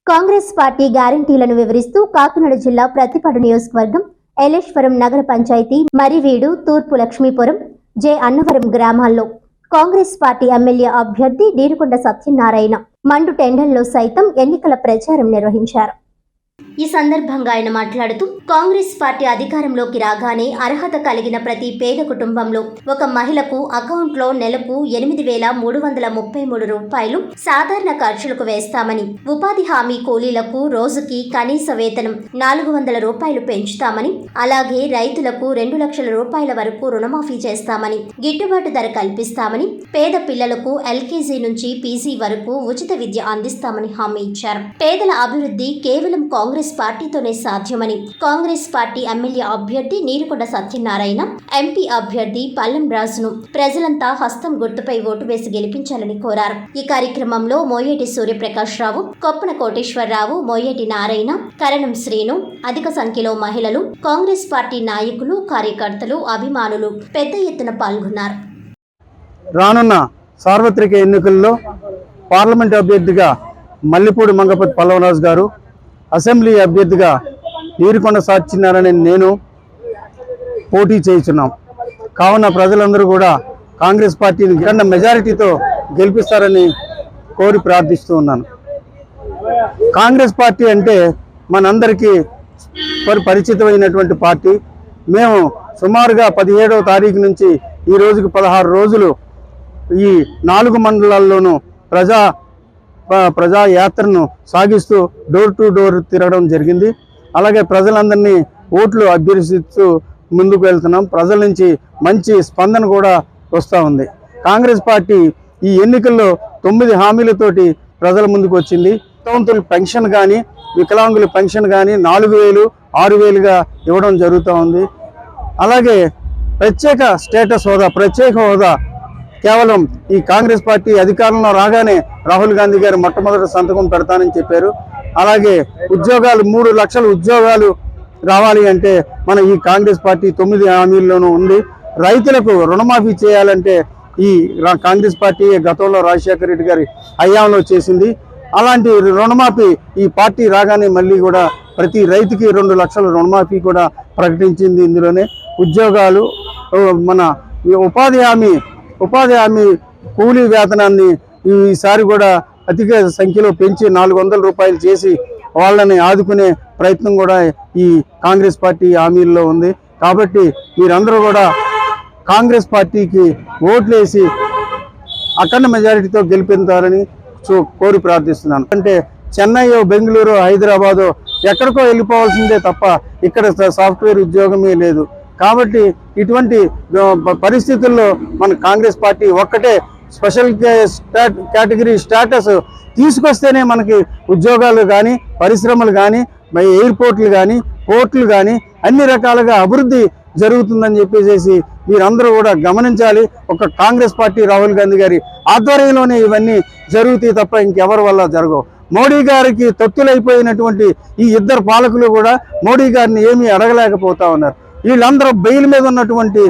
Congress party గ్యారంటీలను వివరిస్తూ కాకినాడ జిల్లా ప్రతిపాడు నియోజకవర్గం ఎలేశ్వరం నగర పంచాయతీ మరివీడు తూర్పు లక్ష్మీపురం జె అన్నవరం గ్రామాల్లో కాంగ్రెస్ పార్టీ ఎమ్మెల్యే అభ్యర్థి నీరుకొండ సత్యనారాయణ మండు టెండర్లో సైతం ఎన్నికల ప్రచారం నిర్వహించారు. ఈ సందర్భంగా ఆయన మాట్లాడుతూ కాంగ్రెస్ పార్టీ అధికారంలోకి రాగానే అర్హత కలిగిన ప్రతి పేద కుటుంబంలో ఒక మహిళకు అకౌంట్లో నెలకు 8,333 రూపాయలు సాధారణ ఖర్చులకు వేస్తామని, ఉపాధి హామీ కూలీలకు రోజుకి కనీస వేతనం 400 రూపాయలు పెంచుతామని, అలాగే రైతులకు 2 లక్షల రూపాయల వరకు రుణమాఫీ చేస్తామని, గిట్టుబాటు ధర కల్పిస్తామని, పేద పిల్లలకు ఎల్కేజీ నుంచి పీజీ వరకు ఉచిత విద్య అందిస్తామని హామీ ఇచ్చారు. పేదల అభివృద్ధి కేవలం కాంగ్రెస్ పార్టీతోనే సాధ్యమని కాంగ్రెస్ పార్టీ ఎమ్మెల్యే అభ్యర్థి నీరుకొండ సత్యనారాయణ, ఎంపీ అభ్యర్థి పల్లం రాజును ప్రజలంతా హస్తం గుర్తుపై ఓటు వేసి గెలిపించాలని కోరారు. ఈ కార్యక్రమంలో మోయేటి సూర్యప్రకాష్ రావు, కొప్పన కోటేశ్వరరావు, మోయేటి నారాయణ, కరణం శ్రీను, అధిక సంఖ్యలో మహిళలు, కాంగ్రెస్ పార్టీ నాయకులు, కార్యకర్తలు, అభిమానులు పెద్ద ఎత్తున పాల్గొన్నారు. రానున్న సార్వత్రిక ఎన్నికల్లో పార్లమెంట్ అభ్యర్థిగా మల్లిపూడి మంగపతి పల్లవరాజు గారు, అసెంబ్లీ అభ్యర్థిగా నీరుకొండ సత్యనారాయణ నేను పోటీ చేస్తున్నాం. కావున ప్రజలందరూ కూడా కాంగ్రెస్ పార్టీని కన్నా మెజారిటీతో గెలిపిస్తారని కోరి ప్రార్థిస్తూ ఉన్నాను. కాంగ్రెస్ పార్టీ అంటే మనందరికీ పరిచితమైనటువంటి పార్టీ. మేము సుమారుగా 17వ తారీఖు నుంచి ఈ రోజుకి 16 రోజులు ఈ 4 మండలాల్లోనూ ప్రజా యాత్రను సాగిస్తూ డోర్ టు డోర్ తిరగడం జరిగింది. అలాగే ప్రజలందరినీ ఓట్లు అభ్యర్థిస్తూ ముందుకు వెళ్తున్నాం. ప్రజల నుంచి మంచి స్పందన కూడా వస్తూ ఉంది. కాంగ్రెస్ పార్టీ ఈ ఎన్నికల్లో 9 హామీలతోటి ప్రజల ముందుకు వచ్చింది. వితంతువుల పెన్షన్ కానీ, వికలాంగుల పెన్షన్ కానీ 4,000, 6,000గా ఇవ్వడం జరుగుతూ ఉంది. అలాగే ప్రత్యేక హోదా కేవలం ఈ కాంగ్రెస్ పార్టీ అధికారంలో రాగానే రాహుల్ గాంధీ గారు మొట్టమొదటి సంతకం పెడతానని చెప్పారు. అలాగే ఉద్యోగాలు 3 లక్షల ఉద్యోగాలు రావాలి అంటే మన ఈ కాంగ్రెస్ పార్టీ 9 హామీల్లోనూ ఉంది. రైతులకు రుణమాఫీ చేయాలంటే ఈ కాంగ్రెస్ పార్టీ గతంలో రాజశేఖర రెడ్డి గారి హయాంలో చేసింది. అలాంటి రుణమాఫీ ఈ పార్టీ రాగానే మళ్ళీ కూడా ప్రతి రైతుకి 2 లక్షల రుణమాఫీ కూడా ప్రకటించింది. ఇందులోనే ఉద్యోగాలు, మన ఉపాధి హామీ కూలీ వేతనాన్ని ఈసారి కూడా అధిక సంఖ్యలో పెంచి 400 రూపాయలు చేసి వాళ్ళని ఆదుకునే ప్రయత్నం కూడా ఈ కాంగ్రెస్ పార్టీ హామీల్లో ఉంది. కాబట్టి మీరందరూ కూడా కాంగ్రెస్ పార్టీకి ఓట్లేసి అఖండ మెజారిటీతో గెలిపించాలని కోరి ప్రార్థిస్తున్నాను. అంటే చెన్నై, బెంగళూరు, హైదరాబాదు ఎక్కడికో వెళ్ళిపోవాల్సిందే తప్ప ఇక్కడ సాఫ్ట్వేర్ ఉద్యోగమే లేదు. కాబట్టి ఇటువంటి పరిస్థితుల్లో మన కాంగ్రెస్ పార్టీ ఒక్కటే స్పెషల్ కేటగిరీ స్టేటస్ తీసుకొస్తేనే మనకి ఉద్యోగాలు కానీ, పరిశ్రమలు కానీ, ఎయిర్పోర్ట్లు కానీ, పోర్టులు కానీ అన్ని రకాలుగా అభివృద్ధి జరుగుతుందని చెప్పేసి మీరందరూ కూడా గమనించాలి. ఒక కాంగ్రెస్ పార్టీ రాహుల్ గాంధీ గారి ఆధ్వర్యంలోనే ఇవన్నీ జరుగుతాయి తప్ప ఇంకెవరి వల్ల జరగవు. మోడీ గారికి తొత్తులైపోయినటువంటి ఈ ఇద్దరు పాలకులు కూడా మోడీ గారిని ఏమీ అడగలేకపోతా ఉన్నారు. వీళ్ళందరూ బెయిల్ మీద ఉన్నటువంటి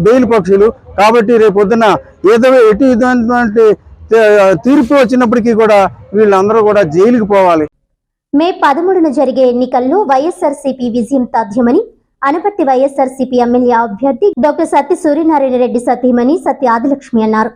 బెయిల్ పక్షులు. కాబట్టి రేపొద్దున ఎటువంటి తీర్పు వచ్చినప్పటికీ కూడా వీళ్ళందరూ కూడా జైలుకి పోవాలి. మే 13న జరిగే ఎన్నికల్లో వైఎస్ఆర్సీపీ విజయం తథ్యమని అనపర్తి వైఎస్ఆర్సీపీ ఎమ్మెల్యే అభ్యర్థి డాక్టర్ సత్య సూర్యనారాయణ రెడ్డి సతీమణి సత్య ఆదిలక్ష్మి అన్నారు.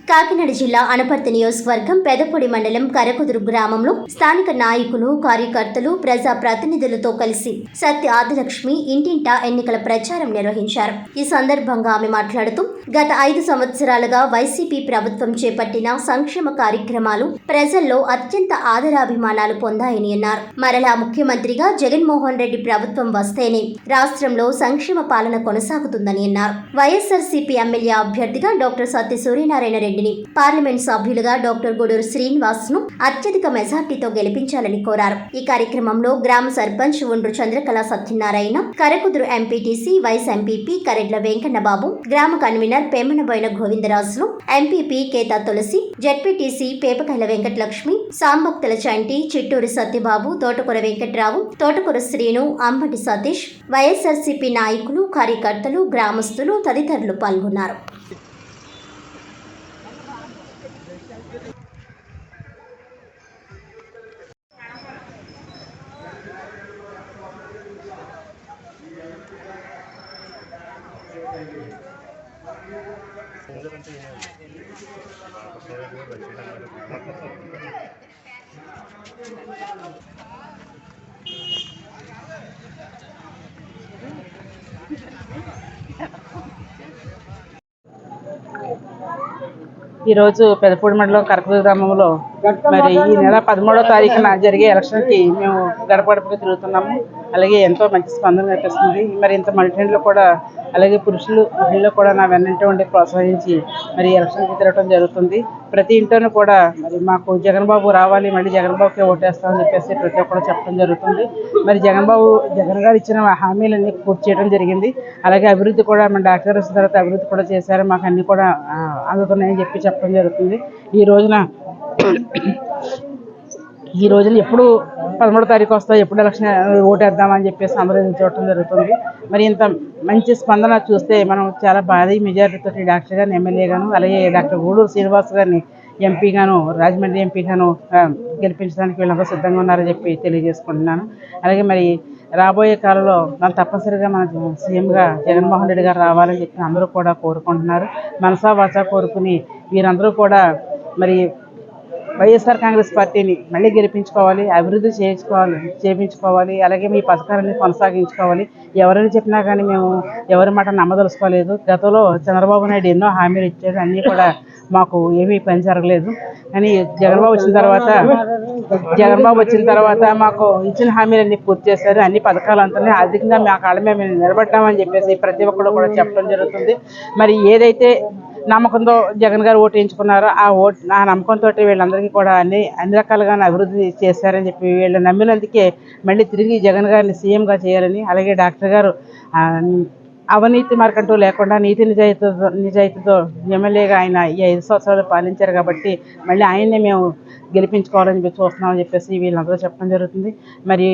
కాకినాడ జిల్లా అనపర్తి నియోజకవర్గం పెదపొడి మండలం కరకుదురు గ్రామంలో స్థానిక నాయకులు, కార్యకర్తలు, ప్రజా ప్రతినిధులతో కలిసి సత్య ఆదిలక్ష్మి ఇంటింటా ఎన్నికల ప్రచారం నిర్వహించారు. ఈ సందర్భంగా ఆమె మాట్లాడుతూ గత 5 సంవత్సరాలుగా వైసీపీ ప్రభుత్వం చేపట్టిన సంక్షేమ కార్యక్రమాలు ప్రజల్లో అత్యంత ఆదరాభిమానాలు పొందాయని అన్నారు. మరలా ముఖ్యమంత్రిగా జగన్మోహన్ రెడ్డి ప్రభుత్వం వస్తేనే రాష్ట్రంలో సంక్షేమ పాలన కొనసాగుతుందని అన్నారు. వైఎస్ఆర్సీపీ ఎమ్మెల్యే అభ్యర్థిగా డాక్టర్ సత్య సూర్యనారాయణ రెడ్డిని, పార్లమెంట్ సభ్యులుగా డాక్టర్ గూడూరు శ్రీనివాస్ ను అత్యధిక మెజార్టీతో గెలిపించాలని కోరారు. ఈ కార్యక్రమంలో గ్రామ sarpanch Undru Chandrakala Satyanarayana, Karakuduru MPTC vice MPP Karedla Venkannababu, గ్రామ convener Pemanaboyina Govindarajulu, MPP Keta Tulasi, ZPTC Pepakayala Venkatalakshmi, Sambaktala Chanti, Chitturi Satyababu, Thotakura Venkatrao, తోటకూర శ్రీను, అంబటి సతీష్, వైఎస్ఆర్సీపీ నాయకులు, కార్యకర్తలు, గ్రామస్తులు తదితరులు పాల్గొన్నారు. ఈరోజు పెదపూడి మండలం కరకూరు గ్రామంలో మరి ఈ నెల 13వ తారీఖున జరిగే ఎలక్షన్కి మేము గడప గడపగా తిరుగుతున్నాము. అలాగే ఎంతో మంచి స్పందన కనిపిస్తుంది. మరి ఇంత మల్టీలో కూడా అలాగే పురుషులు మహిళలు కూడా నా వెన్నంటే ఉండి ప్రోత్సహించి మరి ఎలక్షన్కి తిరగడం జరుగుతుంది. ప్రతి ఇంట్లోనూ కూడా మరి మాకు జగన్ బాబు రావాలి, మళ్ళీ జగన్ బాబుకే ఓటేస్తామని చెప్పేసి ప్రతి ఒక్కరు చెప్పడం జరుగుతుంది. మరి జగన్ గారు ఇచ్చిన హామీలన్నీ పూర్తి చేయడం జరిగింది. అలాగే అభివృద్ధి కూడా మన డాక్టర్ వచ్చిన తర్వాత అభివృద్ధి కూడా చేశారు, మాకు అన్ని కూడా అందుతున్నాయని చెప్పడం జరుగుతుంది. ఈ రోజున ఎప్పుడు 13వ తారీఖు వస్తాయి, ఎప్పుడు ఎలక్షన్ ఓటేద్దామని చెప్పేసి అందరూ చూడటం జరుగుతుంది. మరి ఇంత మంచి స్పందన చూస్తే మనం చాలా భారీ మెజారిటీతో డాక్టర్ గారిని ఎమ్మెల్యే గాను, అలాగే డాక్టర్ గూడూరు శ్రీనివాస్ గారిని ఎంపీగాను, రాజమండ్రి ఎంపీగాను గెలిపించడానికి వీళ్ళందరూ సిద్ధంగా ఉన్నారని చెప్పి తెలియజేసుకుంటున్నాను. అలాగే మరి రాబోయే కాలంలో మనం తప్పనిసరిగా మన సీఎంగా జగన్మోహన్ రెడ్డి గారు రావాలని చెప్పి అందరూ కూడా కోరుకుంటున్నారు. మనసా వాచా కోరుకుని వీరందరూ కూడా మరి వైఎస్ఆర్ కాంగ్రెస్ పార్టీని మళ్ళీ గెలిపించుకోవాలి, అభివృద్ధి చేయించుకోవాలి, అలాగే మీ పథకాలన్నీ కొనసాగించుకోవాలి. ఎవరైనా చెప్పినా కానీ మేము ఎవరి మాట నమ్మదలుచుకోలేదు. గతంలో చంద్రబాబు నాయుడు ఎన్నో హామీలు ఇచ్చారు, అన్నీ కూడా మాకు ఏమీ పని జరగలేదు. కానీ జగన్బాబు వచ్చిన తర్వాత మాకు ఇచ్చిన హామీలన్నీ పూర్తి చేశారు. అన్ని పథకాలంతా అధికంగా మా కాళ్ళ మేము నిలబడ్డామని చెప్పేసి ప్రతి ఒక్కరు కూడా చెప్పడం జరుగుతుంది. మరి ఏదైతే నమ్మకంతో జగన్ గారు ఓటు వేయించుకున్నారో ఆ నమ్మకంతో వీళ్ళందరికీ కూడా అన్ని రకాలుగా అభివృద్ధి చేశారని చెప్పి వీళ్ళు నమ్మినందుకే మళ్ళీ తిరిగి జగన్ గారిని సీఎంగా చేయాలని, అలాగే డాక్టర్ గారు అవినీతి మార్కంటూ లేకుండా నీతి నిజాయితీతో ఎమ్మెల్యేగా ఆయన ఈ 5 సంవత్సరాలు పాలించారు. కాబట్టి మళ్ళీ ఆయన్నే మేము గెలిపించుకోవాలని చెప్పి చూస్తున్నామని చెప్పేసి వీళ్ళందరూ చెప్పడం జరుగుతుంది. మరి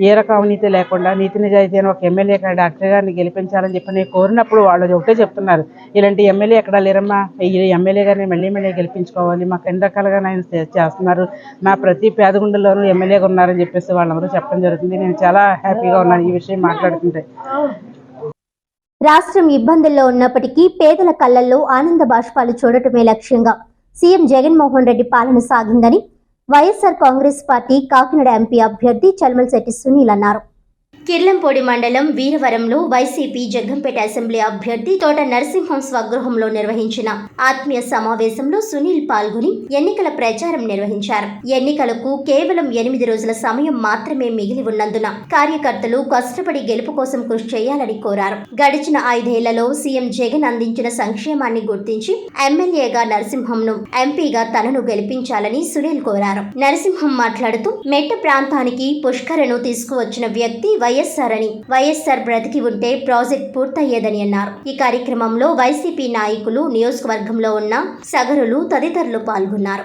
ఏ రకం అవినీతి లేకుండా నీతి నిజాయితీ అని ఒక ఎమ్మెల్యేగా డాక్టర్ గారిని గెలిపించాలని చెప్పి నేను కోరినప్పుడు వాళ్ళు ఒకటే చెప్తున్నారు, ఇలాంటి ఎమ్మెల్యే ఎక్కడా లేరమ్మా, ఈ ఎమ్మెల్యే గారిని మళ్ళీ గెలిపించుకోవాలి, మాకు ఎన్ని రకాలుగా ఆయన చేస్తున్నారు, మా ప్రతి పేదగుండెల్లోనూ ఎమ్మెల్యేగా ఉన్నారని చెప్పేసి వాళ్ళందరూ చెప్పడం జరుగుతుంది. నేను చాలా హ్యాపీగా ఉన్నాను ఈ విషయం మాట్లాడుతుంటే. రాష్ట్రం ఇబ్బందుల్లో ఉన్నప్పటికీ పేదల కళ్లల్లో ఆనంద బాష్పాలు చూడటమే లక్ష్యంగా సీఎం జగన్మోహన్ రెడ్డి పాలన సాగిందని వైఎస్ఆర్ కాంగ్రెస్ పార్టీ కాకినాడ ఎంపీ అభ్యర్థి చల్మల్శెట్టి సునీల్ అన్నారు. కిర్లంపూడి మండలం వీరవరంలో వైసీపీ జగ్గంపేట అసెంబ్లీ అభ్యర్థి తోట నరసింహం స్వగృహంలో నిర్వహించిన ఆత్మీయ సమావేశంలో సునీల్ పాల్గొని ఎన్నికల ప్రచారం నిర్వహించారు. ఎన్నికలకు కేవలం 8 రోజుల సమయం మాత్రమే మిగిలి ఉన్నందున కార్యకర్తలు కష్టపడి గెలుపు కోసం కృషి చేయాలని కోరారు. గడిచిన 5 ఏళ్లలో సీఎం జగన్ అందించిన సంక్షేమాన్ని గుర్తించి ఎమ్మెల్యేగా నరసింహంను, ఎంపీగా తనను గెలిపించాలని సునీల్ కోరారు. నరసింహం మాట్లాడుతూ మెట్ట ప్రాంతానికి పుష్కరను తీసుకువచ్చిన వ్యక్తి వైఎస్ఆర్ అని, వైఎస్ఆర్ బ్రతికి ఉంటే ప్రాజెక్ట్ పూర్తయ్యేదని అన్నారు. ఈ కార్యక్రమంలో వైసీపీ నాయకులు, నియోజకవర్గంలో ఉన్న సగరులు తదితరులు పాల్గొన్నారు.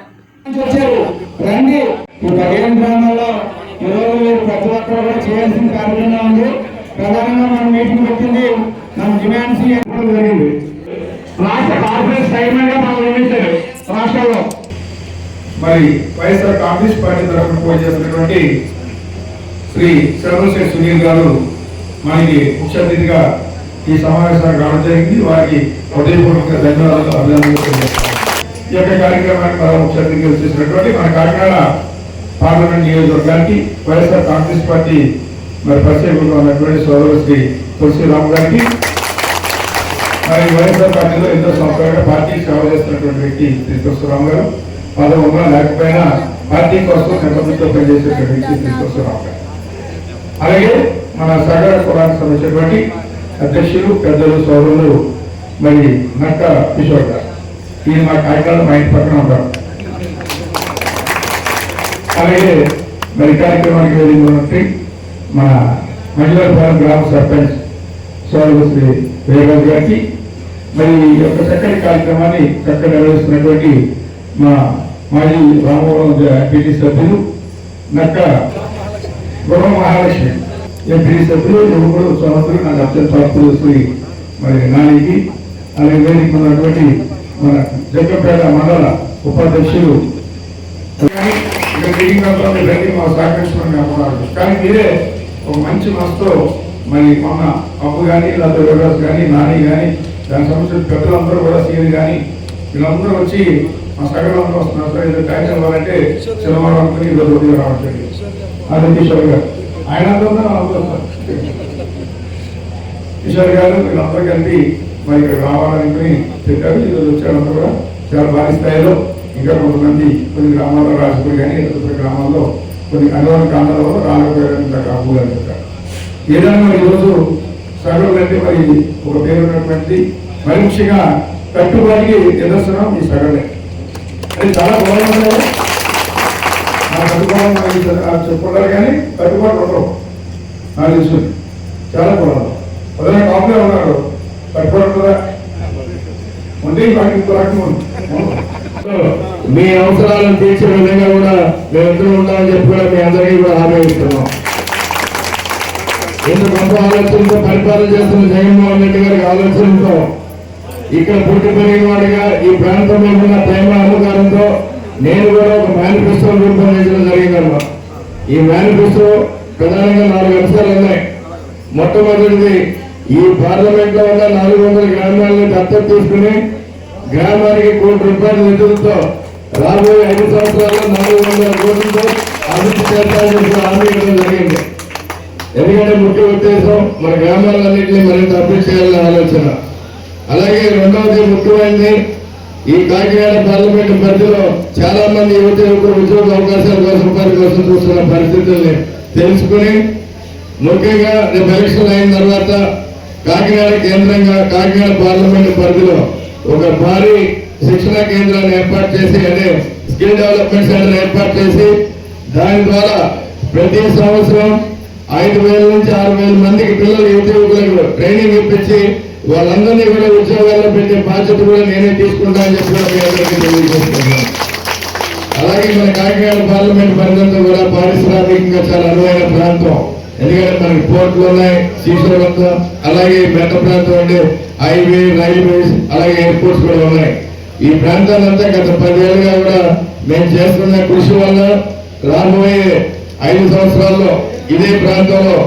మరి వైఎస్ఆర్ కాంగ్రెస్ పార్టీ తరఫున పోటీ చేస్తున్నటువంటి శ్రీ చల్మల్శెట్టి సునీల్ గారు మనకి ముఖ్య అతిథిగా ఈ సమావేశానికి రావడం జరిగింది. వారికి హృదయపూర్వక ధన్యవాదాలు, అభినందనలు తెలియజేస్తున్నాను. ఈ యొక్క కార్యక్రమానికి ముఖ్య అతిథిగా చేసినటువంటి మన కాకినాడ పార్లమెంట్ నియోజకవర్గానికి వైఎస్ఆర్ కాంగ్రెస్ పార్టీ మరి పరిచయంలో ఉన్నటువంటి సోదరుడు శ్రీ తులసిరామ్ గారికి, మరి వైఎస్ఆర్ పార్టీలో ఎంతో సంవత్సరాలుగా పార్టీకి సేవ చేస్తున్నటువంటి వ్యక్తి శ్రీ తులసిరామ్ గారు, పదవుగా లేకపోయినా పార్టీ కోసం నిబద్ధతతో పనిచేసేటువంటి వ్యక్తి శ్రీ తులసిరామ్ గారు. అలాగే మన సగర కులానికి సంబంధించినటువంటి అధ్యక్షులు, పెద్దలు, సోదరులు మరి నక్క కిషోర్ గారు, ఈయన మా కాకినాడ మా ఇంటి పక్కన ఉంటారు. అలాగే మరి కార్యక్రమానికి వెళ్ళినటువంటి మన మంజులపాలెం గ్రామ సర్పంచ్ సోదరులు శ్రీ వేగరాజు గారికి, మరి ఈ యొక్క చక్కటి కార్యక్రమాన్ని చక్కగా నిర్వహిస్తున్నటువంటి మా మాజీ రామవరం ఎంపీటీ సభ్యులు నక్క గృహ మహాలక్ష్మి ఎంపీటీ సభ్యులు, యువకుడు, సోదరులు, నాకు అత్యంత పాత్రులు శ్రీ మరి నానికి, అలాగే వేదిక ఉన్నటువంటి మన జగ్గంపేట మండల ఉపాధ్యక్షులు మా సహకరించమని అనుకున్నారు. కానీ మీరే ఒక మంచి మనసుతో మరి మొన్న అప్పు కానీ, లేకపోతే యువరాజు కానీ, నాని కానీ, దానికి సంబంధించిన పెద్దలందరూ కూడా సీఎం కానీ వీళ్ళందరూ వచ్చి మా సగరంలో వస్తున్నారు సార్ ఇది ట్యాక్స్ ఇవ్వాలంటే శనివారం అనుకుని ఈరోజు ఉదయం రావట్లేదు అది కిషోర్ గారు ఆయన కిషోర్ గారు వీళ్ళందరూ కలిపి మరి ఇక్కడ రావాలనుకుని చెప్పారు. ఈరోజు వచ్చారంతా కూడా చాలా భారీ స్థాయిలో ఇంకా కొంతమంది కొన్ని గ్రామాల్లో రాజపూర్ కానీ ఇతర గ్రామాల్లో కొన్ని అనువాద గ్రామాల్లో రాకపోయారని కాపు గారు చెప్పారు. ఏదైనా మరి ఈరోజు సగం అంటే మరి ఒక పేరు ఉన్నటువంటి మరి ముఖ్యంగా కట్టుబాటుకి నిదర్శనం ఈ సగమే. అది చాలా బాగుంటుంది. నా కట్టుబాటు చెప్పుకుంటారు కానీ కట్టుబాటు ఉండవు నాకు తెలుసు. చాలా బాగుంది. అదే కాపులే ఉన్నారు కట్టుబాటు ఉంటుందా ఉంటే మీ అవసరాలను తీర్చే విధంగా కూడా మేమిద్దరం ఉండాలని చెప్పి కూడా మీ అందరికీ కూడా హామీ ఇస్తున్నాం. ఇంత గొప్ప ఆలోచనతో పరిపాలన చేస్తున్న జగన్మోహన్ రెడ్డి గారి ఆలోచనతో ఇక్కడ పుట్టి పెరిగిన వాడిగా ఈ ప్రాంతం మీద ఉన్న ప్రేమ అధికారంతో నేను కూడా ఒక మేనిఫెస్టో రూపొందించడం జరిగిందమ్మా. ఈ మేనిఫెస్టో ప్రధానంగా 4 అంశాలు ఉన్నాయి. మొట్టమొదటిది ఈ పార్లమెంట్ లో ఉన్న 400 గ్రామాలను దత్తత తీసుకుని గ్రామానికి ₹1 నిధులతో రాబోయే 5 సంవత్సరాల్లో 400 కోట్లతో అభివృద్ధి చేస్తామని హామీ ఇవ్వడం జరిగింది. ఎందుకంటే ముఖ్య ఉద్దేశం మన గ్రామాలన్నింటినీ మరింత అభివృద్ధి చేయాలనే ఆలోచన. అలాగే రెండవది ముఖ్యమైనది ఈ కాకినాడ పార్లమెంటు పరిధిలో చాలా మంది యువకులు ఉద్యోగ అవకాశాల కోసం ఉపాధి కోసం చూస్తున్న పరిస్థితుల్ని తెలుసుకుని ముఖ్యంగా రేపు ఎలక్షన్ అయిన తర్వాత కాకినాడ కేంద్రంగా కాకినాడ పార్లమెంటు పరిధిలో ఒక భారీ శిక్షణా కేంద్రాన్ని ఏర్పాటు చేసి అంటే స్కిల్ డెవలప్మెంట్ సెంటర్ ఏర్పాటు చేసి దాని ద్వారా ప్రతి సంవత్సరం 5,000 నుంచి 6,000 మందికి పిల్లలు యువకులకు ట్రైనింగ్ ఇప్పించి వాళ్ళందరినీ కూడా ఉద్యోగాల్లో పెట్టే బాధ్యత కూడా నేనే తీసుకుంటానని చెప్పి కూడా మీ అందరికీ తెలియజేస్తున్నాను. అలాగే మన కాకినాడ పార్లమెంట్ పరిధితో కూడా పారిశ్రామికంగా చాలా అనువైన ప్రాంతం. ఎందుకంటే మనకి పోర్టులు ఉన్నాయి, శ్రీశైలంతో, అలాగే మెట్ట ప్రాంతం అంటే హైవే, రైల్వేస్, అలాగే ఎయిర్పోర్ట్స్ కూడా ఉన్నాయి. ఈ ప్రాంతాలంతా గత 10 ఏళ్ళుగా కూడా మేము చేస్తున్న కృషి వల్ల రాబోయే 5 సంవత్సరాల్లో ఇదే ప్రాంతంలో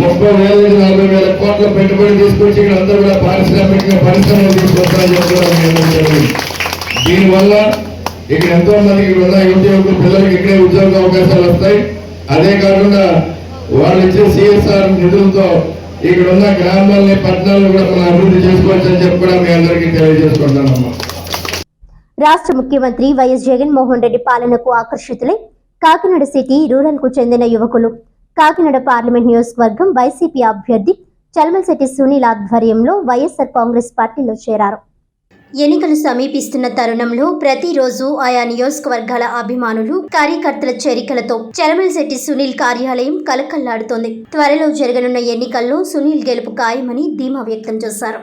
30,000 నుంచి 40,000 కోట్ల పెట్టుబడి తీసుకొచ్చి ఇక్కడ అందరూ కూడా పారిశ్రామికంగా పరిశ్రమలు తీసుకొస్తారని చెప్పడం. దీనివల్ల ఇక్కడ ఎంతో మందికి ఉన్న యువకులు పిల్లలకి ఇక్కడే ఉద్యోగ అవకాశాలు వస్తాయి. అదే కాకుండా వాళ్ళు ఇచ్చే సిఎస్ఆర్ నిధులతో ఇక్కడ ఉన్న గ్రామాలని పట్టణాలను కూడా మనం అభివృద్ధి చేసుకోవచ్చని చెప్పి కూడా మీ అందరికీ తెలియజేసుకుంటానమ్మా. రాష్ట్ర ముఖ్యమంత్రి వైఎస్ జగన్మోహన్ రెడ్డి పాలనకు ఆకర్షితులై కాకినాడ సిటీ రూరల్ కు చెందిన యువకులు కాకినాడ పార్లమెంట్ నియోజకవర్గం వైసీపీ అభ్యర్థి చలమలశెట్టి సునీల్ ఆధ్వర్యంలో వైఎస్ఆర్ కాంగ్రెస్ పార్టీలో చేరారు. ఎన్నికలు సమీపిస్తున్న తరుణంలో ప్రతిరోజు ఆయా నియోజకవర్గాల అభిమానులు కార్యకర్తల చేరికలతో చలమలశెట్టి సునీల్ కార్యాలయం కలకల్లాడుతోంది. త్వరలో జరగనున్న ఎన్నికల్లో సునీల్ గెలుపు ఖాయమని ధీమా వ్యక్తం చేశారు.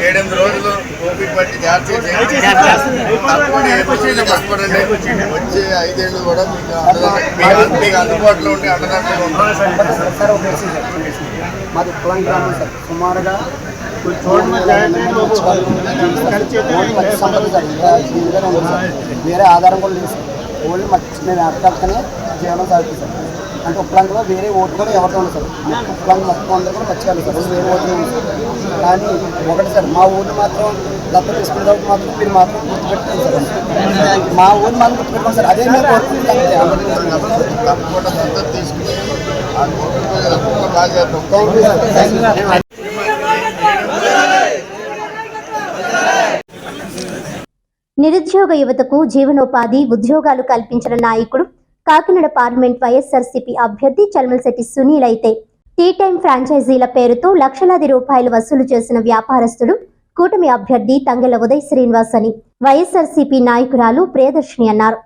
ఏడెనిమిది రోజులు ఓపిక పట్టి కష్టపడండి. వచ్చే 5 ఏళ్ళు కూడా మీకు అందుబాటులో ఉండి అండదండగా ఉంటారు. మాది కులం గ్రామం సార్. సుమారుగా వేరే ఆధారం కూడా లేదు సార్. ఓన్లీ మేము అర్థకనే జీవనం సాగుతుంది సార్. అంటే ఉప్పలంకలో వేరే ఓటు కూడా ఎవరితో ఉంది సార్. ఉప్పలంక మొత్తం అందరూ కూడా మర్చిపోయాలి సార్. వేరే ఓట్లు ఉంది సార్. కానీ ఒకటి సార్, మా ఊరిని మాత్రం దత్త తీసుకునేటప్పుడు మాత్రం మీరు మాత్రం గుర్తుపెట్టుకోండి సార్. మా ఊరిని మాత్రం గుర్తుపెట్టుకోండి సార్. అదే మేము తప్పకుండా దత్తత తీసుకుని బాగా చేస్తాం. నిరుద్యోగ యువతకు జీవనోపాధి ఉద్యోగాలు కల్పించిన నాయకుడు కాకినాడ పార్లమెంట్ వైఎస్ఆర్సీపీ అభ్యర్థి చలమలశెట్టి సునీల్ అయితే టీ టైం ఫ్రాంచైజీల పేరుతో లక్షలాది రూపాయలు వసూలు చేసిన వ్యాపారస్తుడు కూటమి అభ్యర్థి తంగెల ఉదయ్ శ్రీనివాస్ అని వైఎస్ఆర్సీపీ నాయకురాలు ప్రియదర్శిని అన్నారు.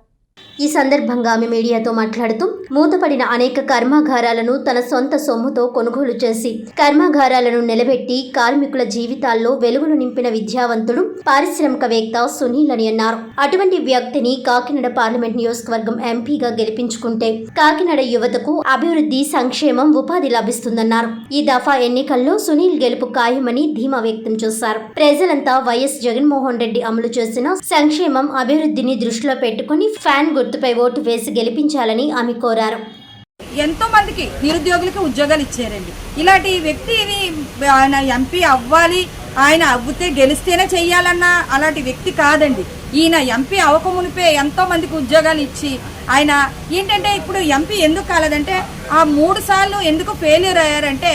ఈ సందర్భంగా ఆమె మీడియాతో మాట్లాడుతూ మూతపడిన అనేక కర్మాగారాలను తన సొంత సొమ్ముతో కొనుగోలు చేసి కర్మాగారాలను నిలబెట్టి కార్మికుల జీవితాల్లో వెలుగులు నింపిన విద్యావంతుడు పారిశ్రామికవేత్త సునీల్ అని అన్నారు. అటువంటి వ్యక్తిని కాకినాడ పార్లమెంట్ నియోజకవర్గం ఎంపీగా గెలిపించుకుంటే కాకినాడ యువతకు అభివృద్ధి, సంక్షేమం, ఉపాధి లభిస్తుందన్నారు. ఈ దఫా ఎన్నికల్లో సునీల్ గెలుపు ఖాయమని ధీమా వ్యక్తం చేశారు. ప్రజలంతా వైఎస్ జగన్మోహన్ రెడ్డి అమలు చేసిన సంక్షేమం, అభివృద్ధిని దృష్టిలో పెట్టుకుని ఫ్యాన్ గుర్తుపై ఓటు వేసి గెలిపించాలని ఆమె కోరారు. ఎంతో మందికి నిరుద్యోగులకు ఉద్యోగాలు ఇచ్చారండి. ఇలాంటి వ్యక్తిని ఆయన ఎంపీ అవ్వాలి, ఆయన అవ్వితే గెలిస్తేనే చెయ్యాలన్న అలాంటి వ్యక్తి కాదండి. ఈయన ఎంపీ అవ్వకమునిపే ఎంతో మందికి ఉద్యోగాలు ఇచ్చి ఆయన ఏంటంటే ఇప్పుడు ఎంపీ ఎందుకు కాలేదంటే ఆ 3 సార్లు ఎందుకు ఫెయిల్యూర్ అయ్యారంటే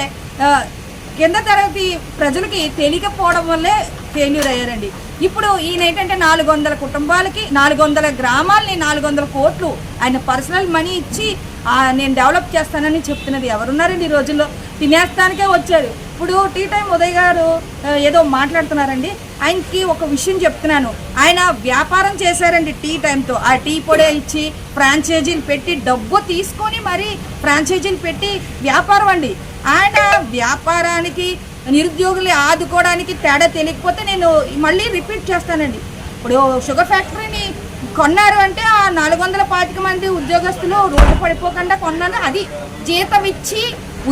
కింద తరగతి ప్రజలకి తెలియకపోవడం వల్లే ఫెయిల్యూర్ అయ్యారండి. ఇప్పుడు ఈయన ఏంటంటే 400 కుటుంబాలకి 400 గ్రామాలని 400 కోట్లు ఆయన పర్సనల్ మనీ ఇచ్చి నేను డెవలప్ చేస్తానని చెప్తున్నది ఎవరున్నారండి? ఈ రోజుల్లో తినేస్తానికే వచ్చారు. ఇప్పుడు టీ టైం ఉదయ్ గారు ఏదో మాట్లాడుతున్నారండి. ఆయనకి ఒక విషయం చెప్తున్నాను. ఆయన వ్యాపారం చేశారండి టీ టైంతో. ఆ టీ పొడే ఇచ్చి ఫ్రాంచైజీలు పెట్టి డబ్బు తీసుకొని మరి ఫ్రాంచైజీలు పెట్టి వ్యాపారం అండి. ఆయన వ్యాపారానికి నిరుద్యోగులు ఆదుకోవడానికి తేడా తెలియకపోతే నేను మళ్ళీ రిపీట్ చేస్తానండి. ఇప్పుడు షుగర్ ఫ్యాక్టరీని కొన్నారు అంటే ఆ 425 మంది ఉద్యోగస్తులు రోడ్డు పడిపోకుండా కొన్నాను. అది జీతం ఇచ్చి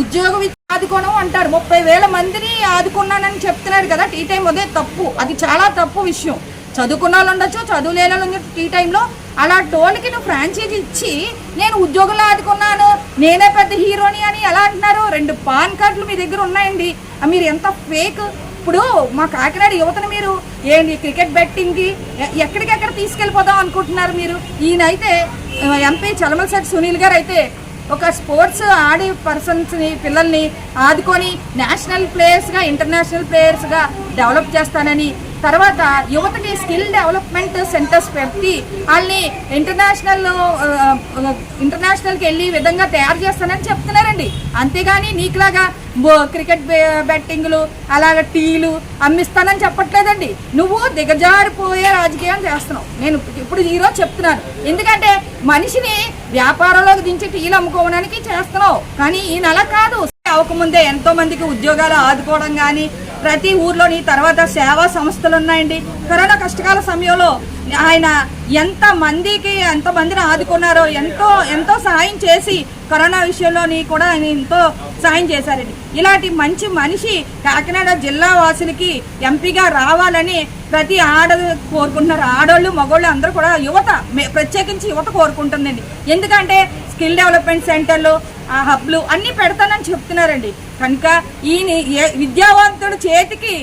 ఉద్యోగం ఆదుకోవడం అంటారు. 30,000 మందిని ఆదుకున్నానని చెప్తున్నారు కదా టీ టైం. అదే తప్పు, అది చాలా తప్పు విషయం. చదువుకున్న వాళ్ళు ఉండొచ్చు, చదువు లేని వాళ్ళు ఉండొచ్చు. టీ టైంలో అలా టోల్కి నువ్వు ఫ్రాంచైజీ ఇచ్చి నేను ఉద్యోగంలో ఆదుకున్నాను, నేనే పెద్ద హీరోని అని ఎలా అంటున్నారు? 2 పాన్ కార్డులు మీ దగ్గర ఉన్నాయండి. మీరు ఎంత ఫేక్. ఇప్పుడు మా కాకినాడ యువతను మీరు ఏంటి క్రికెట్ బెట్టింగ్కి ఎక్కడికెక్కడ తీసుకెళ్ళిపోదాం అనుకుంటున్నారు మీరు? ఈయనైతే ఎంపీ చలమలశెట్టి సునీల్ గారు అయితే ఒక స్పోర్ట్స్ ఆడే పర్సన్స్ని, పిల్లల్ని ఆదుకొని నేషనల్ ప్లేయర్స్గా, ఇంటర్నేషనల్ ప్లేయర్స్గా డెవలప్ చేస్తానని, తర్వాత యువతకి స్కిల్ డెవలప్మెంట్ సెంటర్స్ పెట్టి వాళ్ళని ఇంటర్నేషనల్కి వెళ్ళి విధంగా తయారు చేస్తానని చెప్తున్నారండి. అంతేగాని నీకులాగా క్రికెట్ బెట్టింగ్లు అలాగ టీలు అమ్మిస్తానని చెప్పట్లేదండి. నువ్వు దిగజారిపోయే రాజకీయం చేస్తున్నావు. నేను ఇప్పుడు ఈరోజు చెప్తున్నాను. ఎందుకంటే మనిషిని వ్యాపారంలోకి దించి టీలు అమ్ముకోవడానికి చేస్తున్నావు. కానీ ఈయన అలా కాదు. అవకముందే ఎంతో మందికి ఉద్యోగాలు ఆదుకోవడం కానీ ప్రతి ఊర్లోని, తర్వాత సేవా సంస్థలు ఉన్నాయండి. కరోనా కష్టకాల సమయంలో ఆయన ఎంతమందిని ఆదుకున్నారో, ఎంతో సహాయం చేసి కరోనా విషయంలోని కూడా ఆయన ఎంతో సహాయం చేశారండి. ఇలాంటి మంచి మనిషి కాకినాడ జిల్లా వాసులకి ఎంపీగా రావాలని ప్రతి కోరుకుంటున్నారు. ఆడోళ్ళు, మగోళ్ళు అందరూ కూడా, యువత ప్రత్యేకించి యువత కోరుకుంటుందండి. ఎందుకంటే స్కిల్ డెవలప్మెంట్ సెంటర్లు, ఆ హబ్లు అన్నీ పెడతానని చెప్తున్నారండి. కనుక ఈయన విద్యావంతుడు చేతికి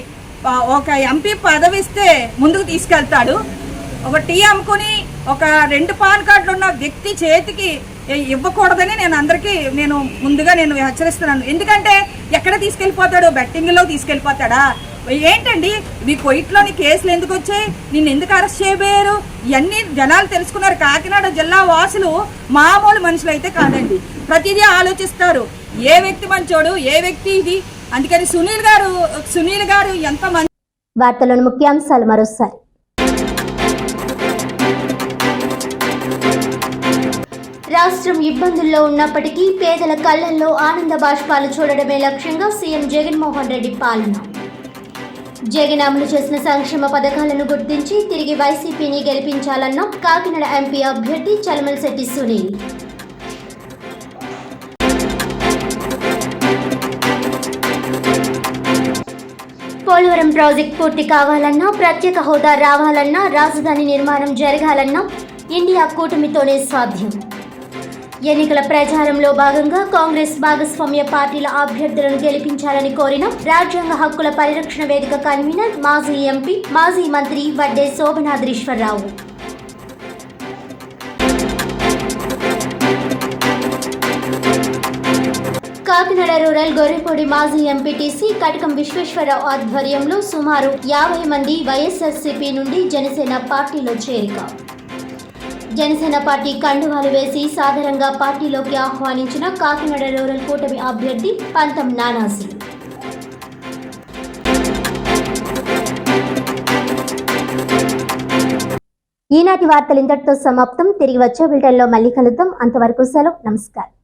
ఒక ఎంపీ పదవి ఇస్తే ముందుకు తీసుకెళ్తాడు. ఒక టీ అమ్ముకుని ఒక 2 పాన్ కార్డులు ఉన్న వ్యక్తి చేతికి ఇవ్వకూడదని నేను ముందుగా హెచ్చరిస్తున్నాను. ఎందుకంటే ఎక్కడ తీసుకెళ్ళిపోతాడు? బెట్టింగ్లో తీసుకెళ్ళిపోతాడా? ఏంటండి మీ కొయిట్లోని కేసులు ఎందుకు వచ్చాయి? నిన్ను ఎందుకు అరెస్ట్ చేయబోయారు? ఇవన్నీ జనాలు తెలుసుకున్నారు. కాకినాడ జిల్లా వాసులు మామూలు మనుషులు అయితే కాదండి. ప్రతిదీ ఆలోచిస్తారు. ఏ వ్యక్తి మంచోడు, ఏ వ్యక్తి ఇది. అందుకని సునీల్ గారు ఎంత మంచి. వార్తలోని ముఖ్యాంశాలు మరోసారి. రాష్ట్రం ఇబ్బందుల్లో ఉన్నప్పటికీ పేదల కళ్లల్లో ఆనంద బాష్పాలు చూడడమే లక్ష్యంగా సీఎం జగన్మోహన్ రెడ్డి పాలన. జగన్ అమలు చేసిన సంక్షేమ పథకాలను గుర్తించి తిరిగి వైసీపీని గెలిపించాలన్న కాకినాడ ఎంపీ అభ్యర్థి చలమలశెట్టి సునీల్. పోలవరం ప్రాజెక్ట్ పూర్తి కావాలన్నా, ప్రత్యేక హోదా రావాలన్నా, రాజధాని నిర్మాణం జరగాలన్నా ఇండియా కూటమితోనే సాధ్యం. ఎన్నికల ప్రచారంలో భాగంగా కాంగ్రెస్ భాగస్వామ్య పార్టీల అభ్యర్థులను గెలిపించాలని కోరిన రాజ్యాంగ హక్కుల పరిరక్షణ వేదిక కన్వీనర్, మాజీ ఎంపీ, మాజీ మంత్రి వడ్డే శోభనాద్రీశ్వరరావు. కాకినాడ రూరల్ గొర్రెపూడి మాజీ ఎంపీటీసీ కటకం విశ్వేశ్వరరావు ఆధ్వర్యంలో సుమారు 50 మంది వైఎస్ఆర్సీపీ నుండి జనసేన పార్టీలో చేరిక. జనసేన పార్టీ కండువాలు వేసి సాదరంగా పార్టీలోకి ఆహ్వానించిన కాకినాడ రూరల్ కూటమి అభ్యర్థి పంతం నానాజీ. ఈనాటి వార్తలు ఇంతటితో సమాప్తం. తిరిగి వచ్చే బులెటిన్లో మళ్ళీ కలుద్దాం. అంతవరకు సెలవు. నమస్కారం.